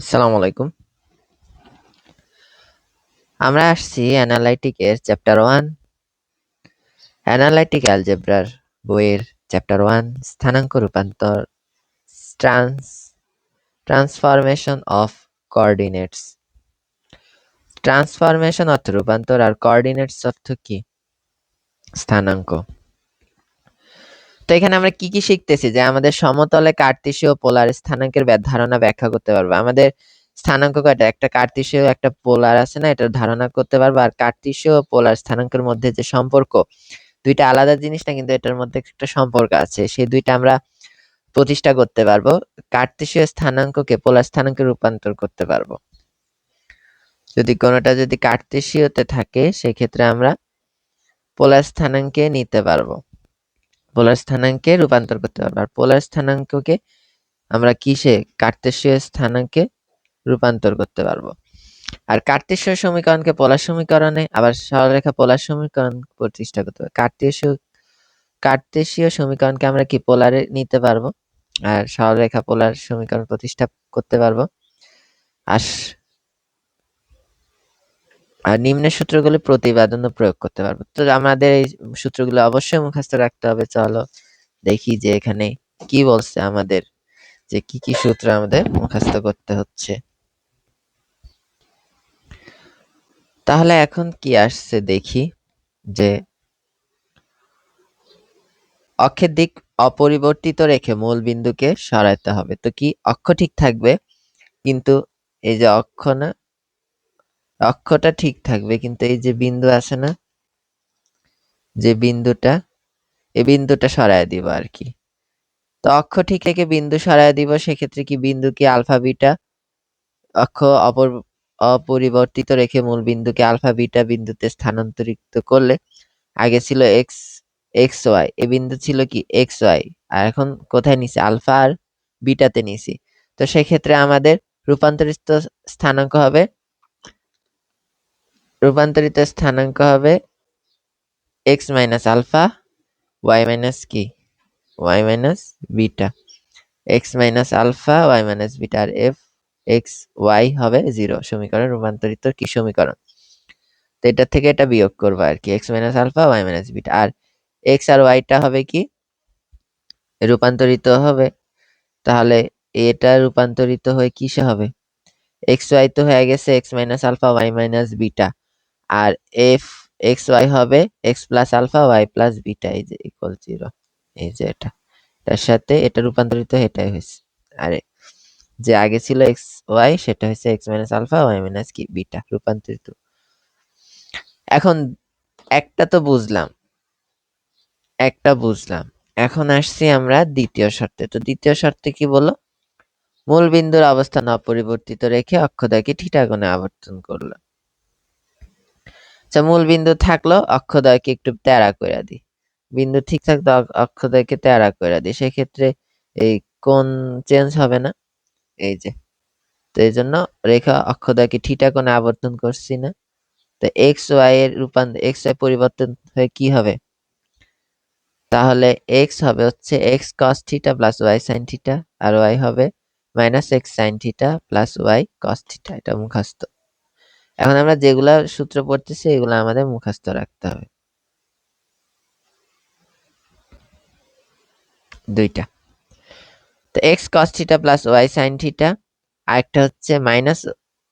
আসসালামু আলাইকুম। আমরা আসছি অ্যানালাইটিকের চ্যাপ্টার 1 অ্যানালাইটিক অ্যালজেব্রার বইয়ের চ্যাপ্টার 1 স্থানাঙ্ক রূপান্তর trans transformation of coordinates. Transformation অর্থ রূপান্তর আর কোঅর্ডিনেটস অর্থ কি? স্থানাঙ্ক। তো এখানে আমরা কি শিখতেছি যে আমাদের সমতলে কার্তেশীয় পোলার স্থানাঙ্কের ধারণা ব্যাখ্যা করতে পারবো। আমাদের স্থানাঙ্ক কয়টা? একটা কার্তেশীয় একটা পোলার আছে না, এটার ধারণা করতে পারবো। আর কার্তেশীয় পোলার স্থানাঙ্কের মধ্যে যে সম্পর্ক, দুইটা আলাদা জিনিস না, কিন্তু এটার মধ্যে একটা সম্পর্ক আছে, সেই দুইটা আমরা প্রতিষ্ঠা করতে পারবো। কার্তেশীয় স্থানাঙ্ককে পোলার স্থানাঙ্কে রূপান্তর করতে পারবো। যদি কোনোটা যদি কার্তেশীয়তে থাকে সেক্ষেত্রে আমরা পোলার স্থানাঙ্কে নিতে পারবো, পোলার স্থানাঙ্কে রূপান্তর করতে পারবো। আর পোলার স্থানাঙ্ককে আমরা কিসে? কার্তেশীয় স্থানাঙ্কে রূপান্তর করতে পারবো। আর কার্তেশীয় সমীকরণকে পোলার সমীকরণে, আবার সরলরেখা পোলার সমীকরণ প্রতিষ্ঠা করতে পারবো। কার্তেশীয় সমীকরণকে আমরা কি পোলারে নিতে পারবো, আর সরলরেখা পোলার সমীকরণ প্রতিষ্ঠা করতে পারবো। আর নিম্নের সূত্রগুলো প্রতিপাদন প্রয়োগ করতে পারবো। তো আমাদের এই সূত্রগুলো অবশ্যই মুখস্থ রাখতে হবে। চলো দেখি যে এখানে কি বলছে আমাদের, যে কি সূত্র আমাদের মুখস্থ করতে হচ্ছে। তাহলে এখন কি আসছে দেখি, যে অক্ষের দিক অপরিবর্তিত রেখে মূল বিন্দুকে সরাতে হবে। তো কি অক্ষ ঠিক থাকবে, কিন্তু এই যে অক্ষটা ঠিক থাকবে, কিন্তু এই যে বিন্দু আছে না, যে বিন্দুটা, এই বিন্দুটা সরায় দিব আর কি। তো অক্ষ ঠিক রেখে বিন্দু সরায় দিব, সেক্ষেত্রে কি বিন্দু কি আলফা বিটা, অক্ষ অপরিবর্তিত রেখে মূল বিন্দুকে আলফা বিটা বিন্দুতে স্থানান্তরিত করলে, আগে ছিল এক্স এক্স ওয়াই, এই বিন্দু ছিল কি এক্স ওয়াই, আর এখন কোথায় নিছি? আলফা আর বিটাতে নিছি। তো সেক্ষেত্রে আমাদের রূপান্তরিত স্থানাঙ্ক হবে X minus alpha Y minus কি Y minus beta, X minus alpha Y minus beta. আর এফ এক্স ওয়াই হবে 0। সমীকরণ রূপান্তরিত কি সমীকরণ? তো এটা থেকে এটা বিয়োগ করবো আর কি, X minus alpha Y minus beta. আর এক্স আর ওয়াইটা হবে কি রূপান্তরিত হবে, তাহলে এটা রূপান্তরিত হয়ে কিসে হবে? এক্স ওয়াই তো হয়ে গেছে X minus alpha Y minus beta, আর এফ এক্স ওয়াই হবে X plus alpha Y plus beta, এই যে ইকুয়াল 0। এই যে এটার সাথে এটা রূপান্তরিত এটাই হয়েছে। আর যে আগে ছিল এক্স ওয়াই, সেটা হচ্ছে x minus alpha Y minus কি বিটা রূপান্তরিত। এখন একটা তো বুঝলাম, এখন আসছি আমরা দ্বিতীয় শর্তে। তো দ্বিতীয় শর্তে কি বলো? মূল বিন্দুর অবস্থান অপরিবর্তিত রেখে অক্ষদ্বয়কে থিটা কোণে আবর্তন করলো। আচ্ছা, মূল বিন্দু থাকলো, অক্ষদ্বয়কে একটু তেড়া করে দিই। বিন্দু ঠিক থাকতো, অক্ষদ্বয়কে তেড়া করে দিই, সেক্ষেত্রে এই কোণ চেঞ্জ হবে না। এই যে, তো এই জন্য রেখা অক্ষদ্বয়কে থিটা কোণে আবর্তন করছি না। তো এক্স ওয়াই এর এক্স ওয়াই পরিবর্তন হয়ে কি হবে? তাহলে এক্স হবে হচ্ছে x cos theta plus Y sine theta, আর ওয়াই হবে minus x sine theta plus Y cos theta. এটা মুখস্থ। এখন আমরা যেগুলা সূত্র পড়তেছি এগুলো আমাদের মুখস্থ রাখতে হবে, দুইটা। তো x cos theta plus Y sine theta, আরেকটা হচ্ছে minus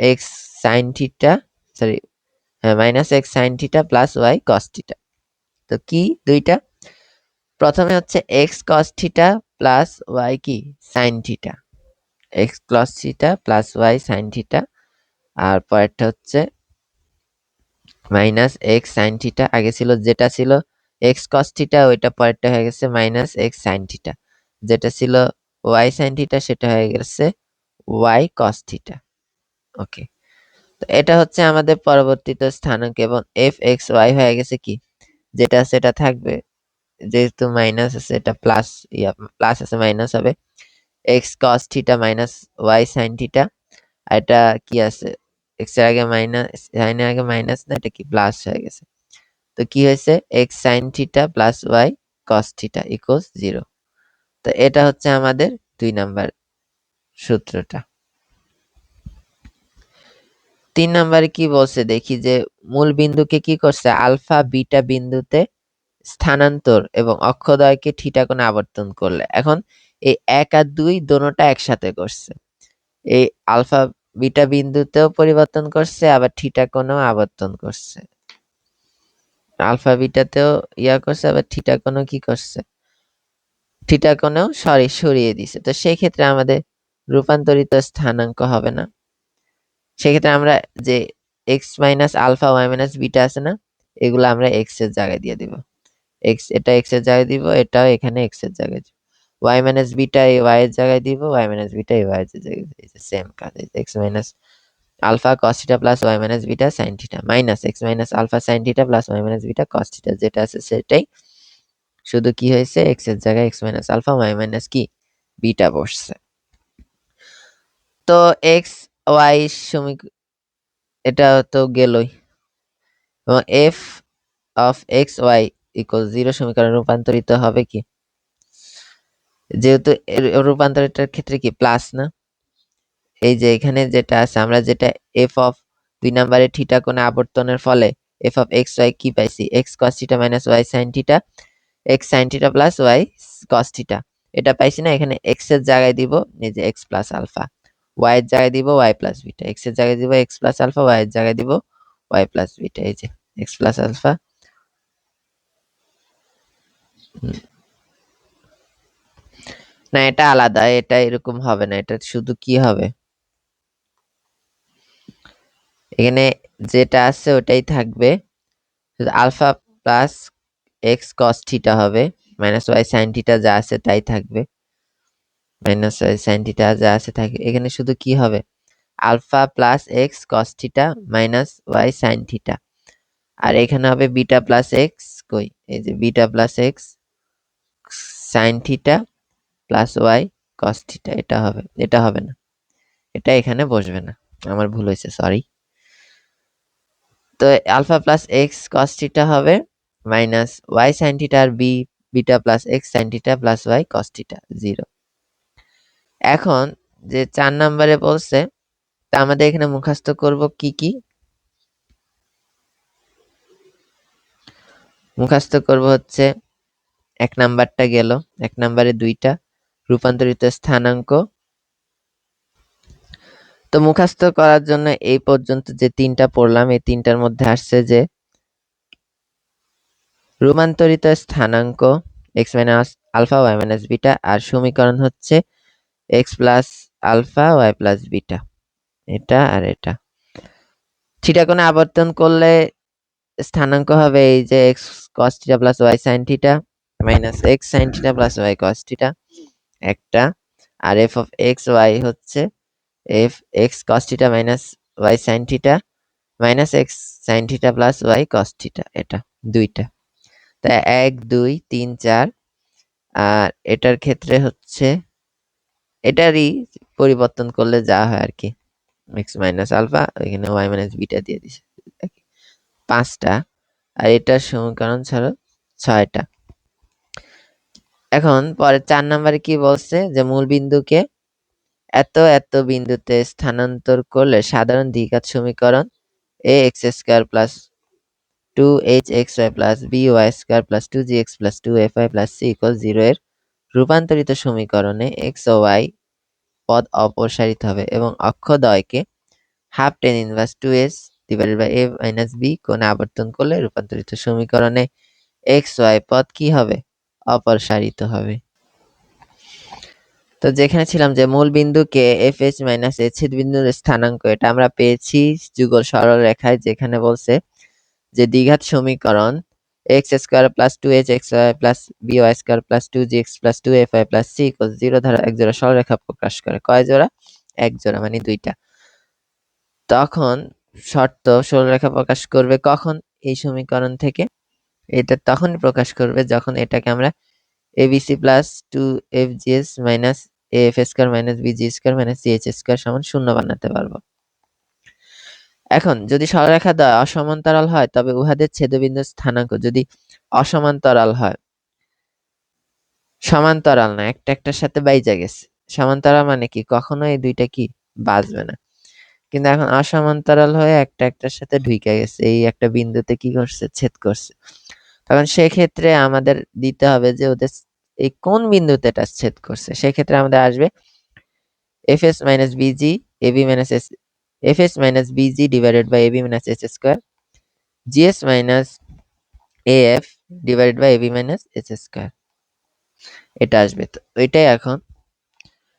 x sine theta, sorry, হ্যাঁ, minus x sine theta plus Y cos theta. তো কি দুইটা? প্রথমে হচ্ছে x cos theta plus y কি sine theta, x cos theta plus Y sine theta. আর পরেরটা হচ্ছে মাইনাস এক্স সাইন থিটা, আগে ছিল যেটা ছিল এক্স কস থিটা, ওইটা পরেরটা হয়ে গেছে মাইনাস এক্স সাইন থিটা। যেটা ছিল ওয়াই সাইন থিটা সেটা হয়ে গেছে ওয়াই কস থিটা। ওকে, তো এটা হচ্ছে আমাদের পরবর্তীতে স্থানাঙ্ক, এবং এফ এক্স ওয়াই হয়ে গেছে কি, যেটা সেটা থাকবে, যেহেতু মাইনাস আছে এটা প্লাস, প্লাস আছে মাইনাস হবে x cos theta minus y sine theta. আর এটা কি আছে, এক্স এর আগে মাইনাস, সাইনের আগে মাইনাস, না এটা কি প্লাস হয়ে গেছে। তো কি হয়েছে x sine theta plus Y cos theta equals 0। তো এটা হচ্ছে আমাদের 2 নাম্বার সূত্রটা। 3 নম্বরে কি বলছে দেখি যে মূল বিন্দুকে কি করছে আলফা বিটা বিন্দুতে স্থানান্তর এবং অক্ষদ্বয়কে থিটা কোণে আবর্তন করলে। এখন এই 1 আর 2 দোনোটা একসাথে করছে। এই আলফা বিটা বিন্দুতেও পরিবর্তন করছে আবার থিটা কোণেও আবর্তন করছে। আলফা বিটাতেও ইয়া করছে আবার থিটা কোণেও কি করছে থিটা কোণেও সরিয়ে দিছে। তো সেই ক্ষেত্রে আমাদের রূপান্তরিত স্থানাঙ্ক হবে না। সেক্ষেত্রে আমরা যে x minus alpha y minus beta আছে না, এগুলো আমরা x এর জায়গায় দিয়ে দিব। এটা x এর জায়গায় দিব, এটাও এখানে x এর জায়গায় দিব। y মাইনাস বিটা y এর জায়গায় দিব, y মাইনাস বিটা y এর জায়গায় দিব। সেম কাজ। x minus alpha cos theta plus y minus beta sin theta minus x minus alpha sin theta plus y minus beta cos theta যেটা আছে সেটাই, শুধু কি হয়েছে x এর জায়গায় x minus alpha y minus কি বিটা বসছে। তো x y সমীকরণ এটা তো গেলই, এবং f of x y equal 0 সমীকরণ রূপান্তরিত হবে কি, যেহেতু রূপান্তরিতের ক্ষেত্রে কি প্লাস না, এই যে এখানে যেটা আছে আমরা যেটা f অফ 2 নম্বরে থিটা কোণে আবর্তনের ফলে f অফ এক্স ওয়াই কি পাইছি x cos theta minus y sin theta x sin theta plus y cos theta, এটা পাইছি না। এখানে x এর জায়গায় দিব এই যে x প্লাস আলফা, y এর জায়গায় দিব y প্লাস বিটা, x এর জায়গায় দিব x প্লাস আলফা, y এর জায়গায় দিব y প্লাস বিটা। এই যে x প্লাস আলফা, না এটা আলাদা, এটা এরকম হবে না, এটা শুধু কি হবে এখানে যেটা আছে ওটাই থাকবে, শুধু alpha plus x cos theta হবে, মাইনাস ওয়াই সাইন থিটা যা আছে তাই থাকবে, মাইনাস ওয়াই সাইন থিটা যা আছে থাকবে। এখানে শুধু কি হবে alpha plus x cos theta minus y sine theta, আর এখানে হবে বিটা প্লাস এক্স, কই এই যে beta plus x sine theta plus Y cos theta, এটা হবে, এটা হবে না, এটা এখানে বসবে না, আমার ভুল হয়েছে, সরি। তো alpha plus x cos theta হবে মাইনাস ওয়াই সাইন থিটা আর beta plus x sine theta plus Y cos theta 0। এখন যে 4 নম্বরে বলছে তা আমাদের এখানে মুখস্থ করব কি কি, মুখস্থ করব হচ্ছে 1 নাম্বারটা গেল, 1 নাম্বারে 2টা রূপান্তরিত স্থানাঙ্ক। তো মুখস্থ করার জন্য এই পর্যন্ত যে 3টা পড়লাম এই 3টার মধ্যে আসছে যে রূপান্তরিত স্থানাঙ্ক x minus alpha y minus beta, আর সমীকরণ হচ্ছে x plus alpha y plus beta, এটা আর এটা। থিটা কোণে আবর্তন করলে স্থানাঙ্ক হবে এই যে x cos theta plus y sin theta minus x sin theta plus y cos theta একটা, আর f অফ x y হচ্ছে f x cos theta minus y sin theta minus x sin theta plus y cos theta, এটা দুইটা। তাই 1 2 3 4, আর এটার ক্ষেত্রে হচ্ছে এটারই পরিবর্তন করলে যা হয় আর কি, x মাইনাস আলফা এখানে y মাইনাস বিটা দিয়ে দিছে 5টা, আর এটার সমীকরণ ছাড়া 6টা। এখন পরে 4 নম্বরে কি বলছে যে মূল বিন্দুকে এত এত বিন্দুতে স্থানান্তর করলে সাধারণ দ্বিঘাত সমীকরণ ax square plus 2hxy plus by square plus 2gx plus 2fy plus c equal 0 এর রূপান্তরিত সমীকরণে x ও y পদ অপসারিত হবে এবং অক্ষদ্বয়কে half tan inverse 2s divided by a minus b কোণে আবর্তন করলে রূপান্তরিত সমীকরণে x y পদ কি হবে অপসারিত হবে। তো যেখানে ছিলাম যে মূল বিন্দুকে fh মাইনাস a ছেদ বিন্দুর স্থানাঙ্ক এটা আমরা পেয়েছি যুগল সরল রেখায়, যেখানে বলছে যে দ্বিঘাত সমীকরণ x square plus 2hxy plus by square plus 2gx plus 2fy plus c equal 0 দ্বারা এক জোড়া সরলরেখা প্রকাশ করে। কয় জোড়া? এক জোড়া, মানে দুইটা। তখন শর্ত সরলরেখা প্রকাশ করবে কখন এই সমীকরণ থেকে, এটা তখনই প্রকাশ করবে যখন এটাকে আমরা abc plus 2fgs minus af square minus bg square minus ch square সমান 0 বানাতে পারবো। এখন যদি সরলরেখা দ্বয় অসমান্তরাল হয় তবে উহাদের ছেদবিন্দুর স্থানাঙ্ক যদি অসমান্তরাল হয়, সমান্তরাল না, একটা একটার সাথে বাইজা গেছে, সমান্তরাল মানে কি কখনো এই দুইটা কি বাজবে না, কিন্তু এখন অসমান্তরাল হয়ে একটার সাথে ঢুইকা গেছে, এই একটা বিন্দুতে কি করছে, ছেদ করছে। তখন সেক্ষেত্রে আমাদের দিতে হবে যে ওদের এই কোন বিন্দুতে এটা ছেদ করছে। সেক্ষেত্রে আমাদের আসবে fs minus bg ab minus s, fs minus bg divided by ab minus s square, gs minus af divided by ab minus s square, এটা আসবে। তো এটাই এখন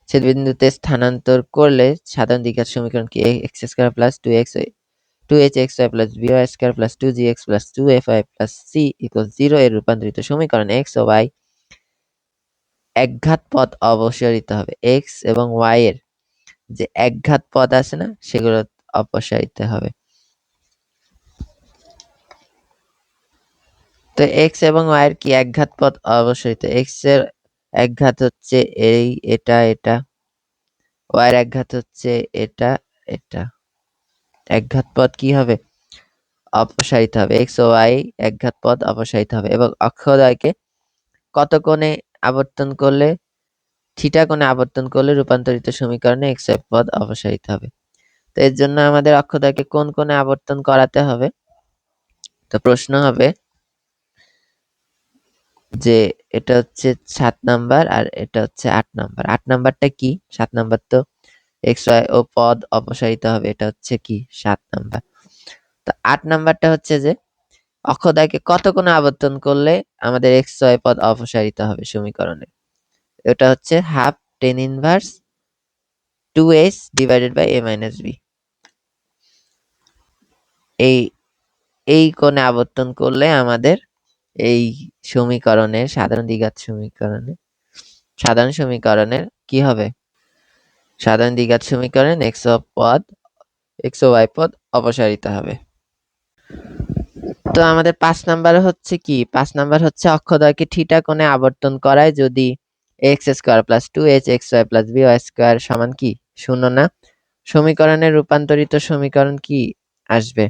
ছেদবিন্দুতে স্থানান্তর করলে সাধারণ দ্বিঘাত সমীকরণ কি, x square plus 2hxy plus by square plus 2gx plus 2fy plus c equal 0 এর রূপান্তরিত সমীকরণ x ও y একঘাত পদ অপসারিত হবে। x এবং y এর যে একঘাত পদ আছে না, সেগুলো অপসারিত হবে। তো x এবং y এর কি একঘাত পদ অপসারিত, x এর একঘাত হচ্ছে এই এটা এটা, y এর একঘাত হচ্ছে এটা এটা, একঘাত পদ কি হবে, অপসারিত হবে। x ও y একঘাত পদ অপসারিত হবে এবং অক্ষদ্বয়কে কত কোণে আবর্তন করলে, থিটা কোণে আবর্তন করলে রূপান্তরিত সমীকরণে x y পদ অপসারিত হবে। তো এর জন্য আমাদের অক্ষদ্বয়কে কোন কোণে আবর্তন করাতে হবে। তো প্রশ্ন হবে যে এটা হচ্ছে 7 নাম্বার আর এটা হচ্ছে 8 নাম্বার। 8 নাম্বারটা কি, 7 নাম্বার তো x y ও পদ অপসারিত হবে, এটা হচ্ছে কি 7 নাম্বার। তো 8 নাম্বারটা হচ্ছে যে অক্ষদ্বয়কে কত কোণে আবর্তন করলে আমাদের x y পদ অপসারিত হবে সমীকরণে। এটা হচ্ছে half tan inverse 2h divided by a minus b। এই এই কোণে আবর্তন করলে আমাদের এই সমীকরণের সাধারণ দ্বিঘাত সমীকরণের কি হবে, সাধারণ দ্বিঘাত সমীকরণ x ও y পদ অপসারিত হবে। তো আমাদের 5 নাম্বার হচ্ছে কি, 5 নাম্বার হচ্ছে অক্ষদ্বয়কে থিটা কোণে আবর্তন করায় যদি x square plus 2hxy plus by square সমান কি 0 না, সমীকরণের রূপান্তরিত সমীকরণ কি আসবে,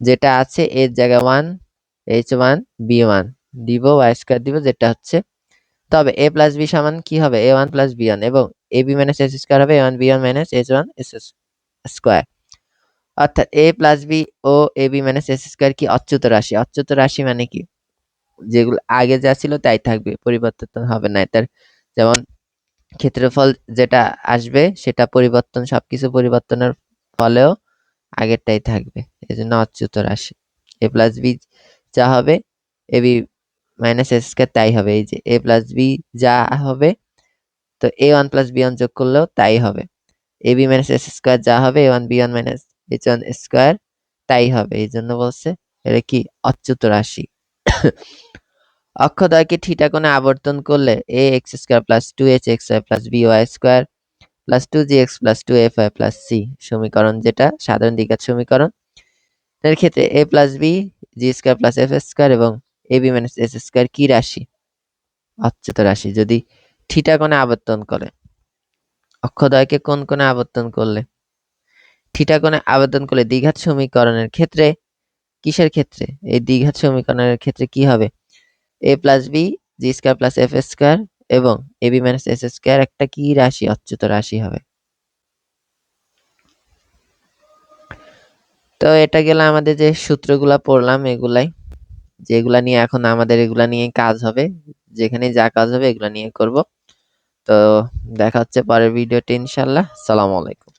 যেটা আছে এর জায়গায় 1 h1 b1 দিব, y স্কয়ার দিব, যেটা হচ্ছে, তবে a প্লাস b সমান কি হবে, a1 প্লাস b1 এবং ab মাইনাস s স্কয়ার হবে a1 b1 minus h1 s square. অর্থাৎ a প্লাস b ও ab মাইনাস s স্কয়ার কি অচ্যুত রাশি। অচ্যুত রাশি মানে কি, যেগুলো আগে যা ছিল তাই থাকবে, পরিবর্তন হবে না। তার যেমন ক্ষেত্রফল যেটা আসবে সেটা পরিবর্তন, সবকিছু পরিবর্তনের ফলেও আগেরটাই থাকবে, এজন্য অচ্যুত রাশি। a প্লাস b যা হবে ab মাইনাস s স্কয়ার তাই হবে। এই যে a প্লাস b যা হবে, তো a1 প্লাস b1 যোগ করলেও তাই হবে। ab মাইনাস s স্কয়ার যা হবে a1 b1 minus h1 square তাই হবে। এই জন্য বলছে এটা কি অচ্যুত রাশি। অক্ষদ্বয়কে থিটা কোণে আবর্তন করলে ax square plus 2hxy plus by square plus 2gx plus 2fy plus c সমীকরণ, যেটা সাধারণ দ্বিঘাত সমীকরণ। এর ক্ষেত্রে a plus b g square plus f square এবং ab মাইনাস s স্কয়ার কি রাশি, অচ্যুত রাশি। যদি থিটা কোণে আবর্তন করে, অক্ষদ্বয়কে কোন কোণে আবর্তন করলে, থিটা কোণে আবর্তন করলে দ্বিঘাত সমীকরণের ক্ষেত্রে, কিসের ক্ষেত্রে, এই দ্বিঘাত সমীকরণের ক্ষেত্রে কি হবে, a plus b G square plus F square এবং ab মাইনাস s স্কয়ার একটা কি রাশি, অচ্যুত রাশি হবে। তো এটা গেল আমাদের যে সূত্রগুলা পড়লাম, এগুলাই, যেগুলা নিয়ে এখন আমাদের এগুলা নিয়ে কাজ হবে, যেখানে যা কাজ হবে এগুলা নিয়ে করব। তো দেখা হচ্ছে পরের ভিডিওতে ইনশাআল্লাহ। আসসালামু আলাইকুম।